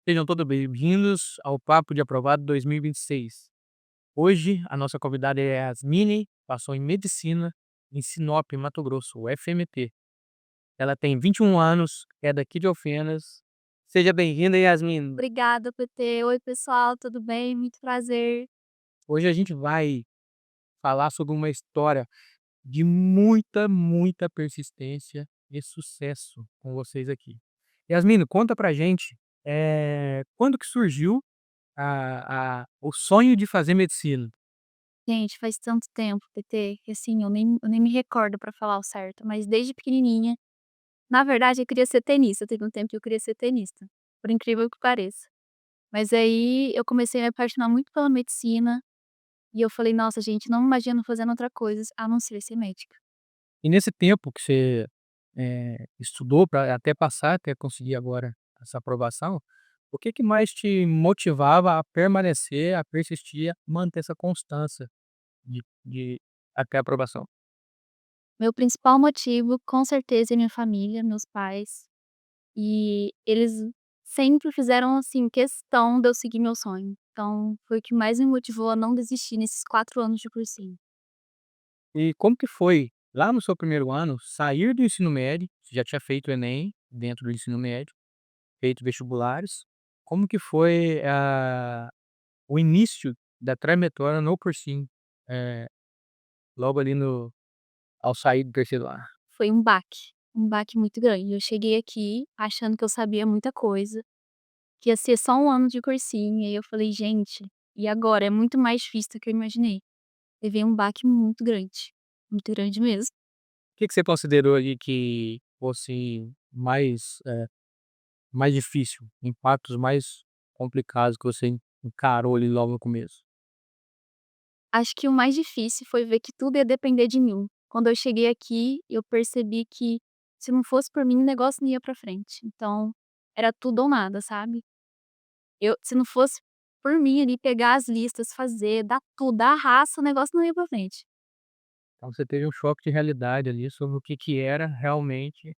Sejam todos bem-vindos ao Papo de Aprovado 2026. Hoje, a nossa convidada é Yasmine, passou em Medicina em Sinop, Mato Grosso, UFMT. Ela tem 21 anos, é daqui de Alfenas. Seja bem-vinda, Yasmine. Obrigada, PT. Oi, pessoal, tudo bem? Muito prazer. Hoje a gente vai falar sobre uma história de muita persistência e sucesso com vocês aqui. Yasmine, conta pra gente, quando que surgiu o sonho de fazer medicina? Gente, faz tanto tempo, PT, que assim, eu nem me recordo pra falar o certo, mas desde pequenininha, na verdade, eu queria ser tenista. Teve um tempo que eu queria ser tenista, por incrível que pareça. Mas aí eu comecei a me apaixonar muito pela medicina e eu falei: "Nossa, gente, não me imagino fazendo outra coisa a não ser ser médica". E nesse tempo que você, estudou para até passar, até conseguir agora essa aprovação, o que que mais te motivava a permanecer, a persistir, a manter essa constância de até a aprovação? Meu principal motivo, com certeza, é minha família, meus pais. E eles sempre fizeram, assim, questão de eu seguir meu sonho. Então, foi o que mais me motivou a não desistir nesses 4 anos de cursinho. E como que foi, lá no seu primeiro ano, sair do ensino médio, você já tinha feito o Enem dentro do ensino médio, feito vestibulares, como que foi o início da trajetória no cursinho, eh, logo ali no ao sair do terceiro ano? Foi um baque muito grande. Eu cheguei aqui achando que eu sabia muita coisa, que ia ser só um ano de cursinho, e aí eu falei: "Gente, e agora?". É muito mais difícil do que eu imaginei. Levei um baque muito grande mesmo. Que você considerou ali que fosse mais difícil, impactos mais complicados que você encarou ali logo no começo? Acho que o mais difícil foi ver que tudo ia depender de mim. Quando eu cheguei aqui, eu percebi que se não fosse por mim, o negócio não ia pra frente. Então, era tudo ou nada, sabe. Se não fosse por mim ali pegar as listas, fazer, dar tudo, dar a raça, o negócio não ia pra frente. Então você teve um choque de realidade ali sobre o que que era realmente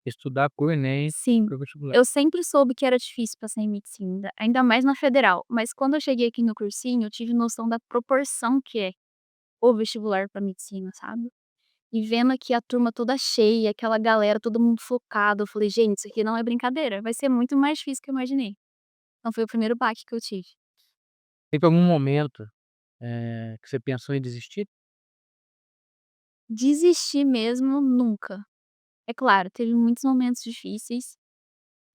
estudar para o Enem, Sim, para o vestibular. eu sempre soube que era difícil passar em medicina, ainda mais na federal, mas quando eu cheguei aqui no cursinho, eu tive noção da proporção que é o vestibular pra medicina, sabe. E vendo aqui a turma toda cheia, aquela galera, todo mundo focado, eu falei: "Gente, isso aqui não é brincadeira, vai ser muito mais difícil que eu imaginei". Então foi o primeiro baque que eu tive. Teve algum momento, que você pensou em desistir? Desistir mesmo, nunca. É claro, teve muitos momentos difíceis,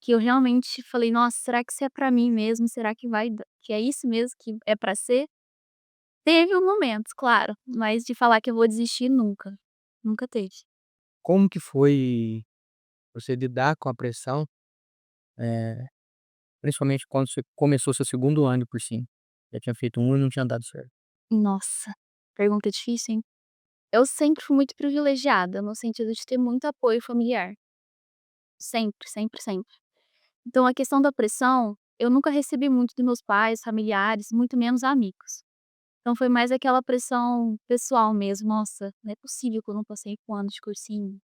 que eu realmente falei: "Nossa, será que isso é pra mim mesmo? Será que vai da que é isso mesmo que é pra ser?". Teve um momentos, claro, mas de falar que eu vou desistir, nunca. Nunca teve. Como que foi você lidar com a pressão, eh, principalmente quando você começou seu segundo ano por cima? Já tinha feito um e não tinha dado certo. Nossa, pergunta difícil, hein. Eu sempre fui muito privilegiada, no sentido de ter muito apoio familiar. Sempre, sempre, sempre. Então a questão da pressão, eu nunca recebi muito dos meus pais, familiares, muito menos amigos. Então foi mais aquela pressão pessoal mesmo: "Nossa, não é possível que eu não passei com 1 ano de cursinho.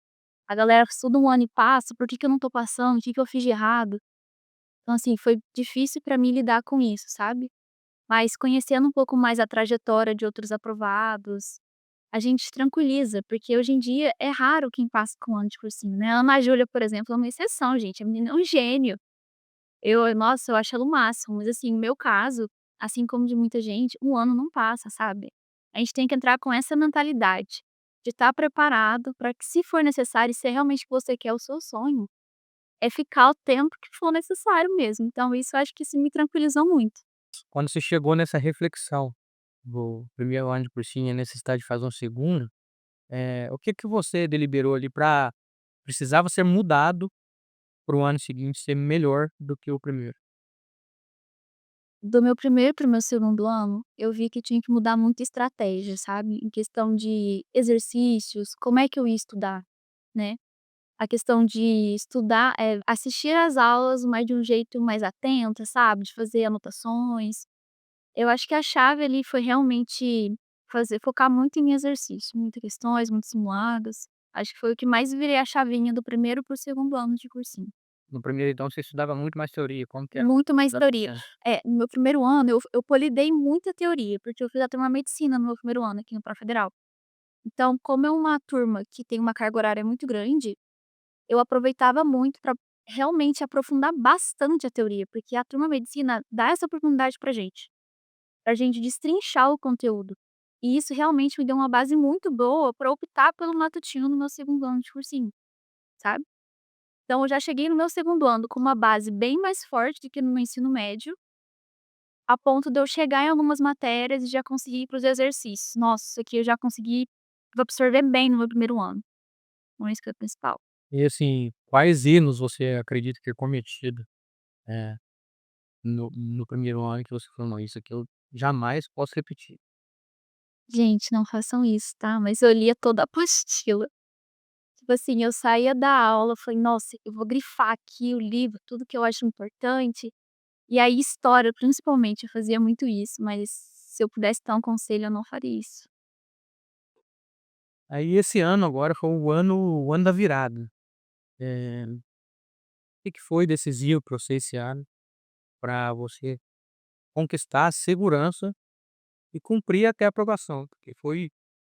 A galera estuda 1 ano e passa, por que que eu não tô passando? O que que eu fiz de errado?". Então assim, foi difícil pra mim lidar com isso, sabe. Mas conhecendo um pouco mais a trajetória de outros aprovados, a gente tranquiliza, porque hoje em dia é raro quem passa com 1 ano de cursinho, né. A Ana Júlia, por exemplo, é uma exceção, gente, a menina é um gênio. Nossa, eu acho ela o máximo, mas assim, no meu caso, assim como de muita gente, 1 ano não passa, sabe. A gente tem que entrar com essa mentalidade, de estar preparado para que, se for necessário e se é realmente o que você quer, o seu sonho, é ficar o tempo que for necessário mesmo. Então isso eu acho que isso me tranquilizou muito. Quando você chegou nessa reflexão do primeiro ano de cursinho e a necessidade de fazer um segundo, o que que você deliberou ali para precisava ser mudado para o ano seguinte ser melhor do que o primeiro? Do meu primeiro para o meu segundo ano, eu vi que tinha que mudar muita estratégia, sabe, em questão de exercícios, como é que eu ia estudar, né. A questão de estudar, assistir às aulas, mas de um jeito mais atenta, sabe, de fazer anotações. Eu acho que a chave ali foi realmente focar muito em exercício, muitas questões, muitos simulados. Acho que foi o que mais virei a chavinha do primeiro para o segundo ano de cursinho. No primeiro então você estudava muito mais teoria, como que era? Muito mais teoria. Hã. No meu primeiro ano eu polidei muita teoria, porque eu fiz até uma medicina no meu primeiro ano aqui no Pró-Federal. Então, como é uma turma que tem uma carga horária muito grande, eu aproveitava muito para realmente aprofundar bastante a teoria, porque a turma medicina dá essa oportunidade pra gente destrinchar o conteúdo. E isso realmente me deu uma base muito boa para optar pelo matutino no meu segundo ano de cursinho, sabe. Então eu já cheguei no meu segundo ano com uma base bem mais forte do que no meu ensino médio, a ponto de eu chegar em algumas matérias e já conseguir ir para os exercícios. Nossa, isso aqui eu já consegui absorver bem no meu primeiro ano. Então isso que é o principal. E assim, quais erros você acredita ter cometido, eh, no primeiro ano que você falou: "Não, isso aqui eu jamais posso repetir"? Gente, não façam isso, tá, mas eu lia toda a apostila. Tipo assim, eu saía da aula, eu falei: "Nossa, eu vou grifar aqui o livro, tudo que eu acho importante". E aí história, principalmente, eu fazia muito isso, mas se eu pudesse dar um conselho, eu não faria isso. Aí esse ano agora foi o ano da virada. Que foi decisivo para você esse ano, para você conquistar a segurança e cumprir até a aprovação, porque foi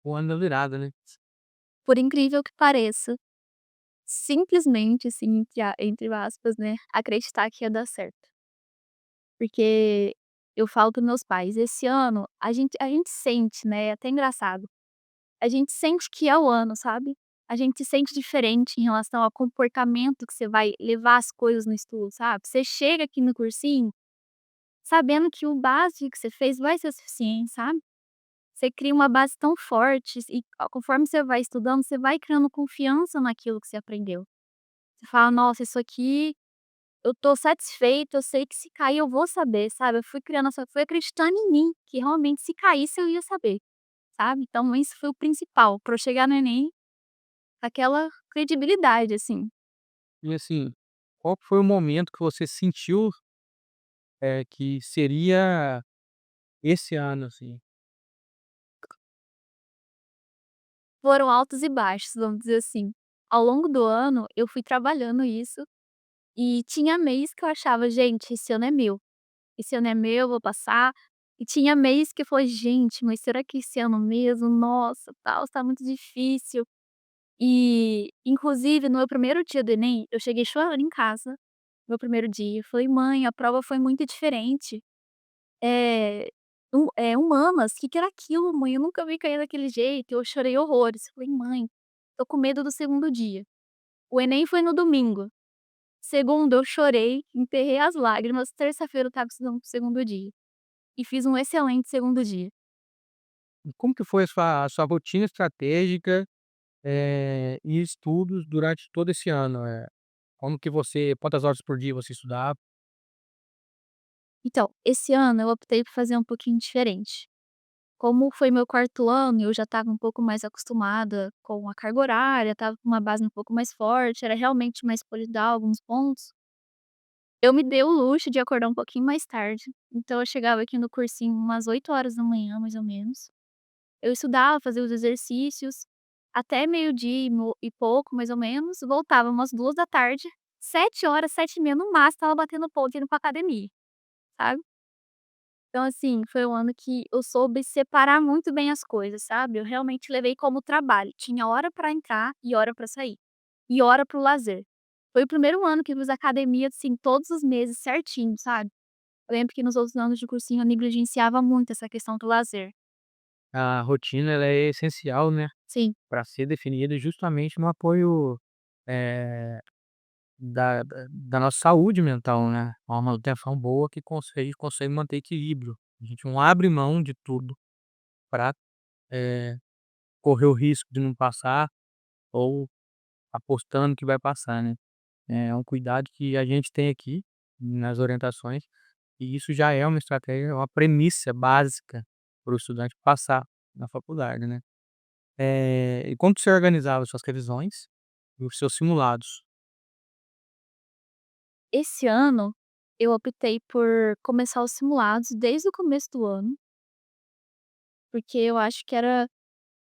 o ano da virada, né. Por incrível que pareça, simplesmente, assim, entre aspas, né, acreditar que ia dar certo. Porque eu falo para meus pais: "Esse ano a gente sente, né", é até engraçado, a gente sente que é o ano, sabe. A gente se sente diferente em relação ao comportamento que você vai levar as coisas no estudo, sabe. Você chega aqui no cursinho sabendo que o básico que você fez vai ser suficiente, sabe. Você cria uma base tão forte e conforme você vai estudando, você vai criando confiança naquilo que você aprendeu. Você fala: "Nossa, isso aqui eu tô satisfeito, eu sei que se cair eu vou saber", sabe. Eu fui acreditando em mim, que realmente se caísse eu ia saber, sabe. Então isso foi o principal, pra eu chegar no Enem com aquela credibilidade, assim. E assim, qual que foi o momento que você sentiu, que seria esse ano, assim? Foram altos e baixos, vamos dizer assim. Ao longo do ano eu fui trabalhando isso, e tinha mês que eu achava: "Gente, esse ano é meu. Esse ano é meu, eu vou passar". E tinha mês que eu falei: "Gente, mas será que esse ano mesmo? Nossa, tal, tá muito difícil". E, inclusive, no meu primeiro dia do Enem, eu cheguei chorando em casa, meu primeiro dia. Eu falei: "Mãe, a prova foi muito diferente. É humanas, que era aquilo, mãe? Eu nunca vi cair daquele jeito". Eu chorei horrores. Falei: "Mãe, tô com medo do segundo dia". O Enem foi no domingo. Segunda eu chorei, enterrei as lágrimas. Terça-feira eu estava estudando para o segundo dia. E fiz um excelente segundo dia. E como que foi a sua rotina estratégica, e estudos durante todo esse ano? Como que você quantas horas por dia você estudava? Então, esse ano eu optei por fazer um pouquinho diferente. Como foi meu quarto ano e eu já estava um pouco mais acostumada com a carga horária, estava com uma base um pouco mais forte, era realmente mais polidar alguns pontos, eu me dei o luxo de acordar um pouquinho mais tarde. Então eu chegava aqui no cursinho umas 8 horas da manhã, mais ou menos. Eu estudava, fazia os exercícios, até meio-dia e pouco, mais ou menos, voltava umas 2 da tarde, 7 horas, 7h30 no máximo, estava batendo ponto indo pra academia, sabe. Então, assim, foi um ano que eu soube separar muito bem as coisas, sabe. Eu realmente levei como trabalho, tinha hora pra entrar e hora pra sair, e hora para o lazer. Foi o primeiro ano que eu fiz academia, assim, todos os meses certinho, sabe. Eu lembro que nos outros anos de cursinho eu negligenciava muito essa questão do lazer. A rotina ela é essencial, né, Sim, para ser definida justamente no apoio, eh, da nossa saúde mental, né, uma manutenção boa que consegue manter equilíbrio. A gente não abre mão de tudo para correr o risco de não passar ou apostando que vai passar, né. É um cuidado que a gente tem aqui nas orientações, e isso já é uma estratégia, uma premissa básica para o estudante passar na faculdade, né. E como que você organizava suas revisões e os seus simulados? esse ano eu optei por começar os simulados desde o começo do ano, porque eu acho que era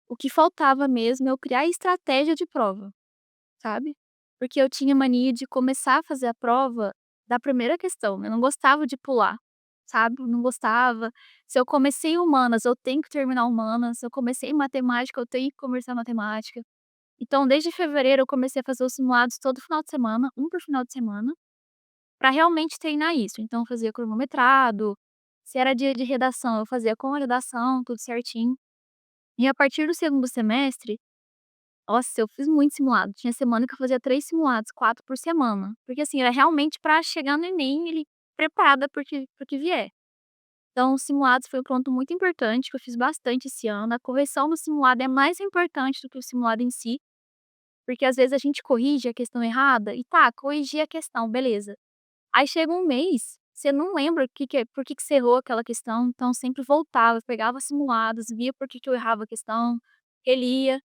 o que faltava mesmo, eu criar estratégia de prova, sabe. porque eu tinha mania de começar a fazer a prova da primeira questão, eu não gostava de pular, sabe, não gostava. Se eu comecei humanas, eu tenho que terminar humanas, se eu comecei matemática, eu tenho que começar matemática. Então desde fevereiro eu comecei a fazer os simulados todo final de semana, um por final de semana, para realmente treinar isso. Então eu fazia cronometrado, se era dia de redação, eu fazia com a redação, tudo certinho. E a partir do segundo semestre, nossa, eu fiz muito simulado. Tinha semana que eu fazia 3 simulados, 4 por semana. Porque, assim, era realmente pra chegar no Enem ele preparada para o que vier. Então, os simulados foi um ponto muito importante, que eu fiz bastante esse ano. A correção do simulado é mais importante do que o simulado em si, porque às vezes a gente corrige a questão errada e tá, corrigi a questão, beleza. Aí chega um mês, você não lembra o que que é por que que você errou aquela questão, então sempre voltava, pegava simulados, via por que que eu errava a questão, relia.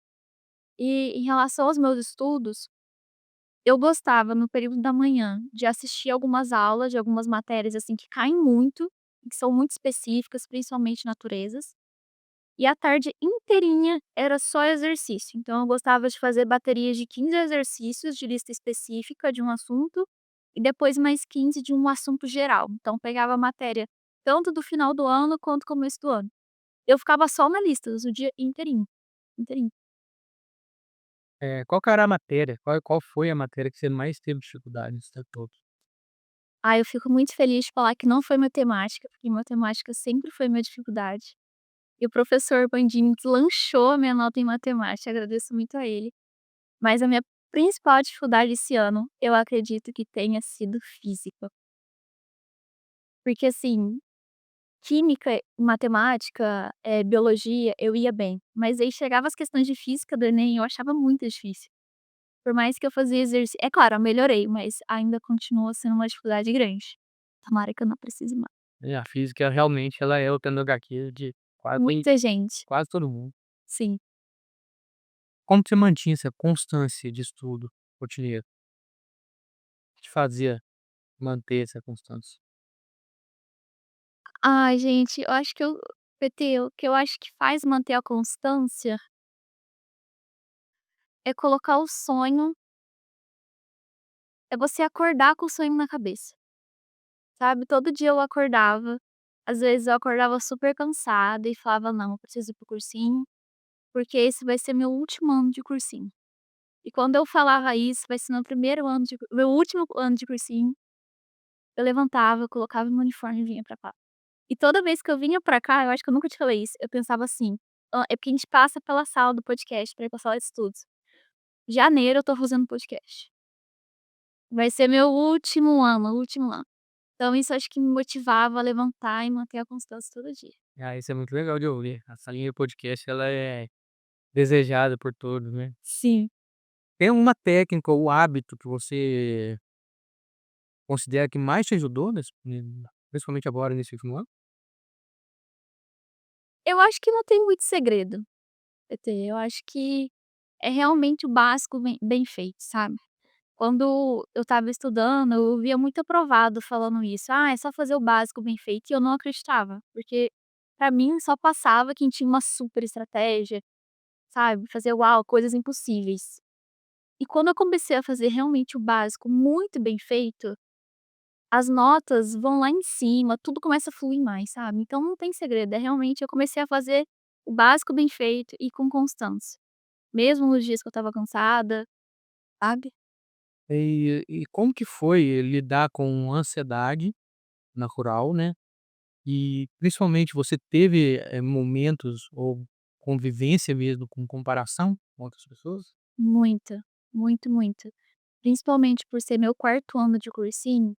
E em relação aos meus estudos, eu gostava no período da manhã de assistir algumas aulas de algumas matérias, assim, que caem muito, e que são muito específicas, principalmente naturezas, e a tarde inteirinha era só exercício. Então eu gostava de fazer baterias de 15 exercícios de lista específica de um assunto, e depois mais 15 de um assunto geral. Então pegava a matéria tanto do final do ano quanto começo do ano. Eu ficava só na lista o dia inteirinho, inteirinho. Qual que era a matéria? Qual foi a matéria que você mais teve dificuldade nesse tempo todo? Ah, eu fico muito feliz de falar que não foi matemática, porque matemática sempre foi minha dificuldade. E o professor Bandini deslanchou a minha nota em matemática, agradeço muito a ele. Mas a minha principal dificuldade esse ano, eu acredito que tenha sido física. Porque assim, química, matemática, biologia, eu ia bem. Mas aí chegava as questões de física do Enem, eu achava muito difícil. Por mais que eu fazia exercício, é claro, eu melhorei, mas ainda continua sendo uma dificuldade grande. Tomara que eu não precise mais. A física realmente ela é o tendão da Aquiles de Muita gente. quase todo mundo. Sim. Como você mantinha essa constância de estudo rotineiro? O que te fazia manter essa constância? Ai, gente, eu acho que eu PT, o que eu acho que faz manter a constância é colocar o sonho, é você acordar com o sonho na cabeça, sabe. Todo dia eu acordava, às vezes eu acordava super cansada e falava: "Não, eu preciso ir para o cursinho, porque esse vai ser meu último ano de cursinho". E quando eu falava isso, vai ser meu último ano de cursinho, eu levantava, eu colocava meu uniforme e vinha pra cá. E toda vez que eu vinha pra cá, eu acho que eu nunca te falei isso, eu pensava assim: é porque a gente passa pela sala do podcast pra ir pra sala de estudos. Janeiro eu tô fazendo podcast. Vai ser meu último ano, último ano. Então isso acho que me motivava a levantar e manter a constância todo dia. Isso é muito legal de ouvir. A salinha de podcast ela é desejada por todos, né. Sim. Tem uma técnica ou hábito que você considera que mais te ajudou principalmente agora nesse último ano? Eu acho que não tem muito segredo, PT, eu acho que é realmente o básico bem feito, sabe. Quando eu estava estudando, eu via muito aprovado falando isso: "Ah, é só fazer o básico bem feito", e eu não acreditava, porque pra mim só passava quem tinha uma super estratégia, sabe, fazer uau, coisas impossíveis. E quando eu comecei a fazer realmente o básico muito bem feito, as notas vão lá em cima, tudo começa a fluir mais, sabe. Então não tem segredo, é realmente eu comecei a fazer o básico bem feito e com constância, mesmo nos dias que eu estava cansada, sabe. E como que foi lidar com ansiedade natural, né, e principalmente você teve, momentos ou convivência mesmo com comparação com outras pessoas? Muita, muito, muito. Principalmente por ser meu quarto ano de cursinho,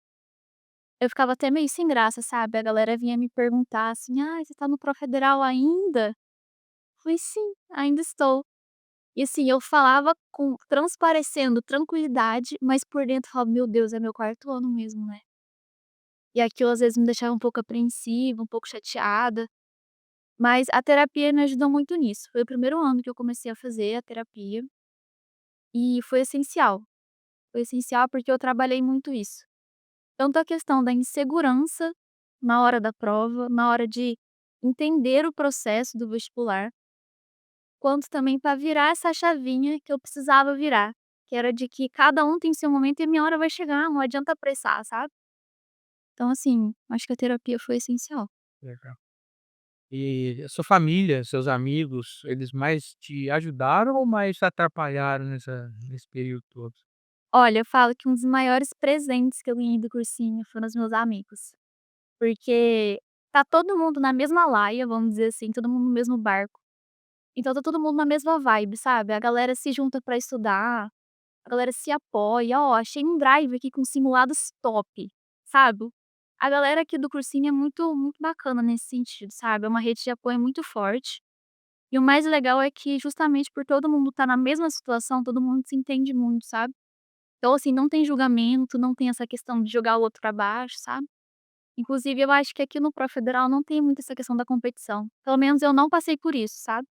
eu ficava até meio sem graça, sabe. A galera vinha me perguntar assim: "Ai, você tá no pró-federal ainda?" Eu falei: "Sim, ainda estou". E assim, eu falava com transparecendo tranquilidade, mas por dentro eu falava: "Meu Deus, é meu quarto ano mesmo, né". E aquilo às vezes me deixava um pouco apreensiva, um pouco chateada, mas a terapia me ajudou muito nisso. Foi o primeiro ano que eu comecei a fazer a terapia, e foi essencial. Foi essencial porque eu trabalhei muito isso. Tanto a questão da insegurança na hora da prova, na hora de entender o processo do vestibular, quanto também para virar essa chavinha que eu precisava virar, que era de que cada um tem seu momento e a minha hora vai chegar, não adianta apressar, sabe. Então assim, acho que a terapia foi essencial. Legal. E a sua família, seus amigos, eles mais te ajudaram ou mais te atrapalharam nesse período todo? Olha, eu falo que um dos maiores presentes que eu ganhei do cursinho foram os meus amigos, porque tá todo mundo na mesma laia, vamos dizer assim, todo mundo no mesmo barco, então tá todo mundo na mesma vibe, sabe. A galera se junta pra estudar, a galera se apoia. Ó, achei um drive aqui com simulados top, sabe. A galera aqui do cursinho é muito muito bacana nesse sentido, sabe, é uma rede de apoio muito forte. E o mais legal é que justamente por todo mundo estar na mesma situação, todo mundo se entende muito, sabe. Então, assim, não tem julgamento, não tem essa questão de jogar o outro pra baixo, sabe. Inclusive eu acho que aqui no Pró-Federal não tem muito essa questão da competição, pelo menos eu não passei por isso, sabe.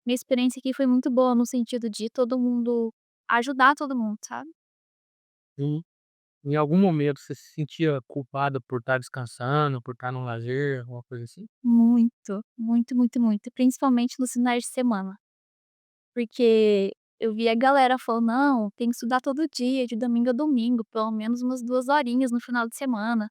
Minha experiência aqui foi muito boa no sentido de todo mundo ajudar todo mundo, sabe. Sim. Em algum momento você se sentia culpada por estar descansando, por estar no lazer, alguma coisa assim? Muito, muito, muito, muito, principalmente nos finais de semana, porque eu via a galera falando: "Não, tem que estudar todo dia, de domingo a domingo, pelo menos umas 2 horinhas no final de semana".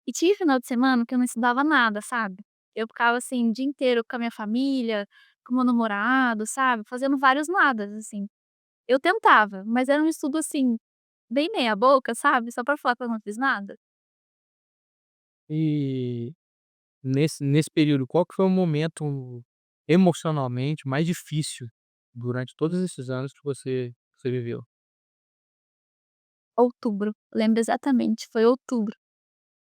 E tinha final de semana que eu não estudava nada, sabe. Eu ficava, assim, o dia inteiro com a minha família, com o meu namorado, sabe, fazendo vários nadas, assim. Eu tentava, mas era um estudo, assim, bem meia boca, sabe, só pra falar que eu não fiz nada. E nesse período, qual que foi o momento emocionalmente mais difícil durante todos esses anos que você viveu? Outubro, lembro exatamente, foi outubro.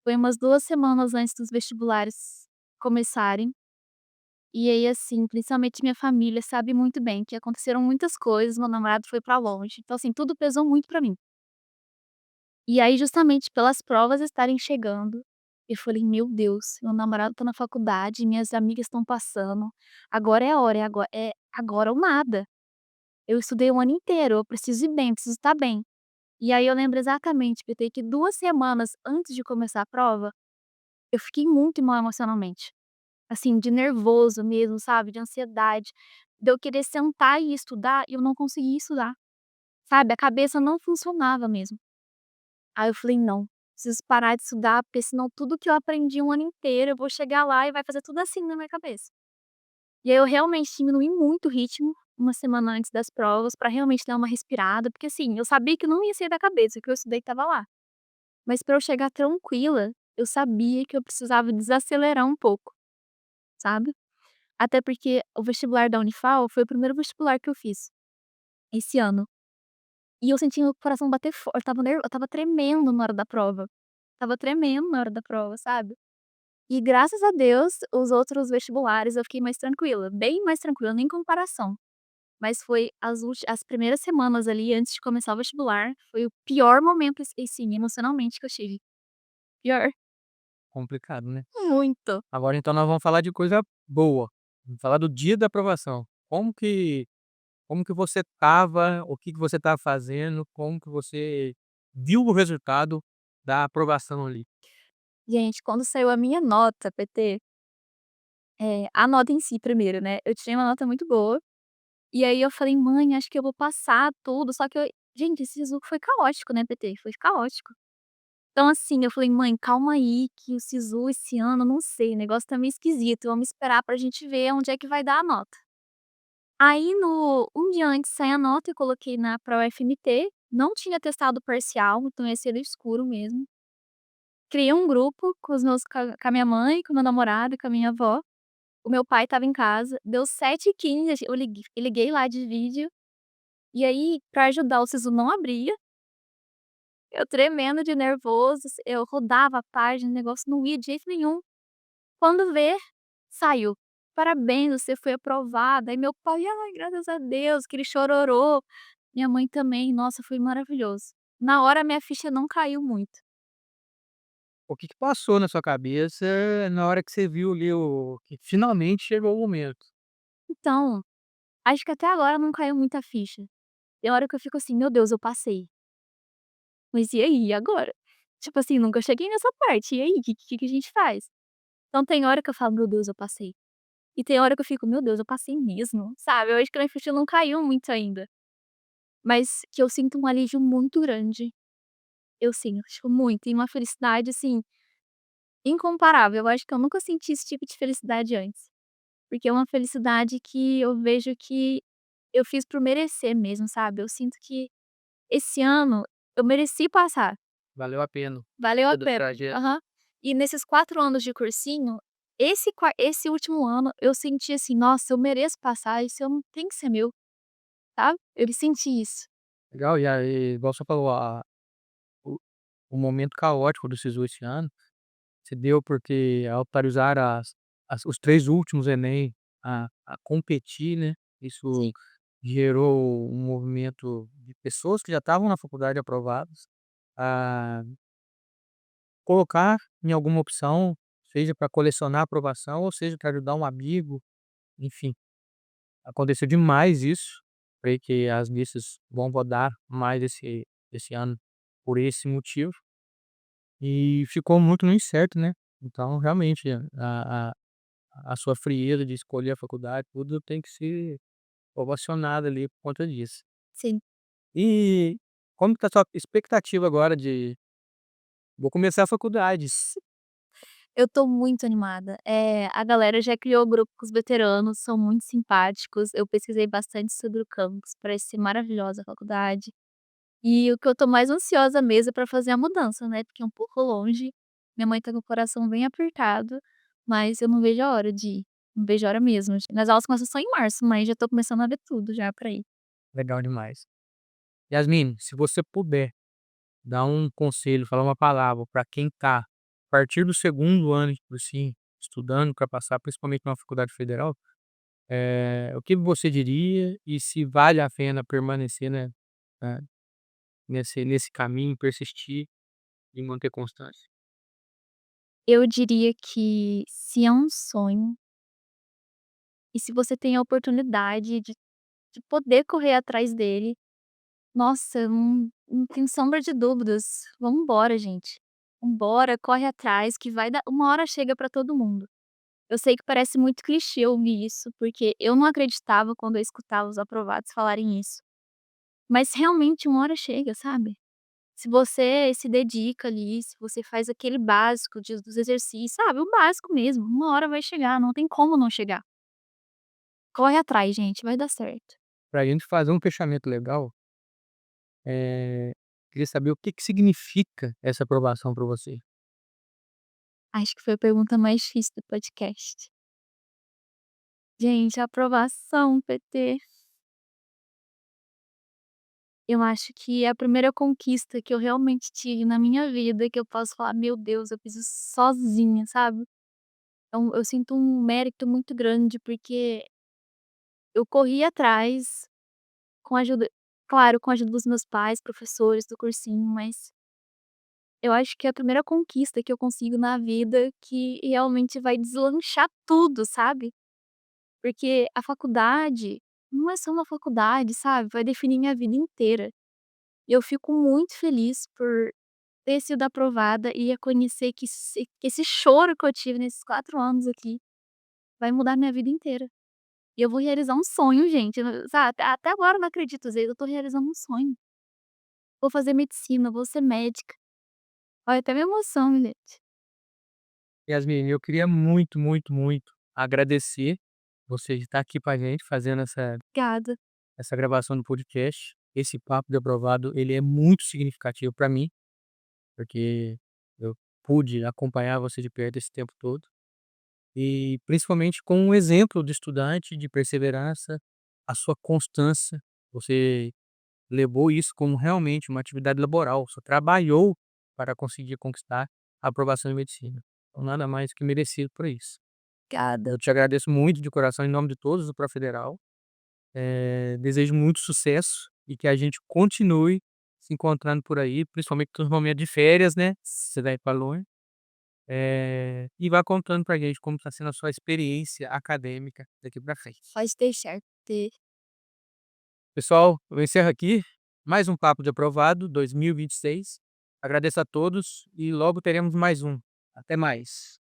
Foi umas 2 semanas antes dos vestibulares começarem, e aí, assim, principalmente minha família sabe muito bem que aconteceram muitas coisas, meu namorado foi pra longe, então, assim, tudo pesou muito pra mim. E aí, justamente pelas provas estarem chegando, eu falei: "Meu Deus, meu namorado tá na faculdade, minhas amigas estão passando, agora é a hora, é agora ou nada. Eu estudei um ano inteiro, eu preciso ir bem, preciso estar bem". E aí eu lembro exatamente, PT, que 2 semanas antes de começar a prova, eu fiquei muito mal emocionalmente, assim, de nervoso mesmo, sabe, de ansiedade, de eu querer sentar e estudar e eu não conseguia estudar, sabe, a cabeça não funcionava mesmo. Aí eu falei: "Não, preciso parar de estudar, porque senão tudo que eu aprendi um ano inteiro, eu vou chegar lá e vai fazer tudo assim na minha cabeça". E aí eu realmente diminuí muito o ritmo, uma semana antes das provas, pra realmente dar uma respirada, porque assim, eu sabia que não ia sair da cabeça, o que eu estudei estava lá. Mas pra eu chegar tranquila, eu sabia que eu precisava desacelerar um pouco, sabe. Até porque o vestibular da Unifal foi o primeiro vestibular que eu fiz, esse ano. E eu senti meu coração bater forte, eu estava tremendo na hora da prova. Estava tremendo na hora da prova, sabe. E graças a Deus, os outros vestibulares eu fiquei mais tranquila, bem mais tranquila, nem comparação. Mas foi as primeiras semanas ali antes de começar o vestibular, foi o pior momento, assim, emocionalmente que eu tive. Pior. Complicado, né. Muito. Agora então nós vamos falar de coisa boa, vamos falar do dia da aprovação. Como que você estava, o que que você estava fazendo, como que você viu o resultado da aprovação ali? Gente, quando saiu a minha nota, PT, a nota em si primeiro, né, eu tirei uma nota muito boa, e aí eu falei: "Mãe, acho que eu vou passar tudo", só que gente, esse SISU foi caótico, né, PT, foi caótico. Então, assim, eu falei: "Mãe, calma aí que o SISU esse ano, não sei, o negócio tá meio esquisito, vamos esperar pra gente ver onde é que vai dar a nota". Aí no um dia antes de sair a nota, eu coloquei pra UFMT, não tinha testado parcial, então ia ser no escuro mesmo. Criei um grupo com a minha mãe, com o meu namorado e com a minha avó. O meu pai estava em casa, deu 7h15, eu liguei lá de vídeo, e aí pra ajudar o SISU não abria, eu tremendo de nervoso, eu rodava a página, o negócio não ia de jeito nenhum. Quando vê, saiu. "Parabéns, você foi aprovada". Aí meu pai: "Ai, graças a Deus", aquele chororô. Minha mãe também, nossa, foi maravilhoso. Na hora minha ficha não caiu muito. O que que passou na sua cabeça na hora que você viu ali o que finalmente chegou o momento? Então, acho que até agora não caiu muita ficha. Tem hora que eu fico assim: "Meu Deus, eu passei". Mas e aí, e agora? Tipo assim, nunca cheguei nessa parte, e aí, que a gente faz? Então tem hora que eu falo: "Meu Deus, eu passei". E tem hora que eu fico: "Meu Deus, eu passei mesmo", sabe. Eu acho que minha ficha não caiu muito ainda. mas que eu sinto um alívio muito grande. Eu sinto, tipo, muito, e uma felicidade, assim, incomparável. Eu acho que eu nunca senti esse tipo de felicidade antes, porque é uma felicidade que eu vejo que eu fiz por merecer mesmo, sabe. Eu sinto que esse ano eu mereci passar, Valeu a pena valeu a todo o pena. trajeto. Aham. E nesses 4 anos de cursinho, esse último ano eu senti assim: "Nossa, eu mereço passar, esse ano tem que ser meu", sabe. Eu senti isso. Legal, e aí, igual você falou, o o momento caótico desses 8 anos se deu porque ao parizar os 3 últimos Enem a competir, né, isso Sim, gerou um movimento de pessoas que já estavam na faculdade aprovadas, a colocar em alguma opção, seja para colecionar aprovação ou seja para ajudar um amigo, enfim, aconteceu demais isso. Creio que as listas vão rodar mais esse ano por esse motivo, e ficou muito no incerto, né. Então realmente a sua frieza de escolher a faculdade, tudo tem que ser ovacionada ali por conta disso. sim. E como que tá a sua expectativa agora de vou começar a faculdade? Eu tô muito animada. A galera já criou o grupo com os veteranos, são muito simpáticos. Eu pesquisei bastante sobre o campus, parece ser maravilhosa a faculdade. E o que eu tô mais ansiosa mesmo é pra fazer a mudança, né, porque é um pouco longe. Minha mãe tá com o coração bem apertado, mas eu não vejo a hora de ir, não vejo a hora mesmo. As aulas começam só em março, mas já tô começando a ver tudo já pra ir. Legal demais. Yasmin, se você puder dar um conselho, falar uma palavra para quem tá a partir do segundo ano de cursinho, estudando para passar principalmente numa faculdade federal, o que você diria e se vale a pena permanecer, né, eh, nesse caminho, persistir e manter constância? Eu diria que se é um sonho, e se você tem a oportunidade de poder correr atrás dele, nossa, não tenho sombra de dúvidas. Vamos embora, gente. Vambora, corre atrás que vai dar uma hora chega pra todo mundo. Eu sei que parece muito clichê ouvir isso, porque eu não acreditava quando eu escutava os aprovados falarem isso. Mas realmente uma hora chega, sabe? Se você se dedica ali, se você faz aquele básico dos exercícios, sabe? O básico mesmo, uma hora vai chegar, não tem como não chegar. Corre atrás, gente, vai dar certo. Pra gente fazer um fechamento legal, queria saber o que que significa essa aprovação para você? Acho que foi a pergunta mais difícil do podcast. Gente, aprovação, PT. Eu acho que é a primeira conquista que eu realmente tive na minha vida, que eu posso falar: "Meu Deus, eu fiz isso sozinha", sabe. Eu sinto um mérito muito grande, porque eu corri atrás com a ajuda, claro, com a ajuda dos meus pais, professores do cursinho, mas eu acho que é a primeira conquista que eu consigo na vida que realmente vai deslanchar tudo, sabe. Porque a faculdade não é só uma faculdade, sabe, vai definir minha vida inteira. E eu fico muito feliz por ter sido aprovada e reconhecer que esse choro que eu tive nesses 4 anos aqui vai mudar minha vida inteira. E eu vou realizar um sonho, gente, sabe, até agora eu não acredito, às vezes eu tô realizando um sonho. Vou fazer medicina, vou ser médica. Olha, até me emociono, gente. Yasmin, eu queria muito, muito, muito agradecer você de estar aqui com a gente fazendo Obrigada. essa gravação do podcast. Esse papo de aprovado, ele é muito significativo para mim, porque eu pude acompanhar você de perto esse tempo todo, e principalmente com um exemplo de estudante, de perseverança, a sua constância, você levou isso como realmente uma atividade laboral, você trabalhou para conseguir conquistar a aprovação em medicina. Então nada mais que merecido por isso. Obrigada. Eu te agradeço muito de coração em nome de todos do Pró-Federal, desejo muito sucesso e que a gente continue se encontrando por aí, principalmente nos momentos de férias, né, você vai para longe, e vá contando pra gente como está sendo a sua experiência acadêmica daqui para frente. Pode deixar. Pessoal, eu encerro aqui mais um Papo de Aprovado 2026. Agradeço a todos e logo teremos mais um. Até mais.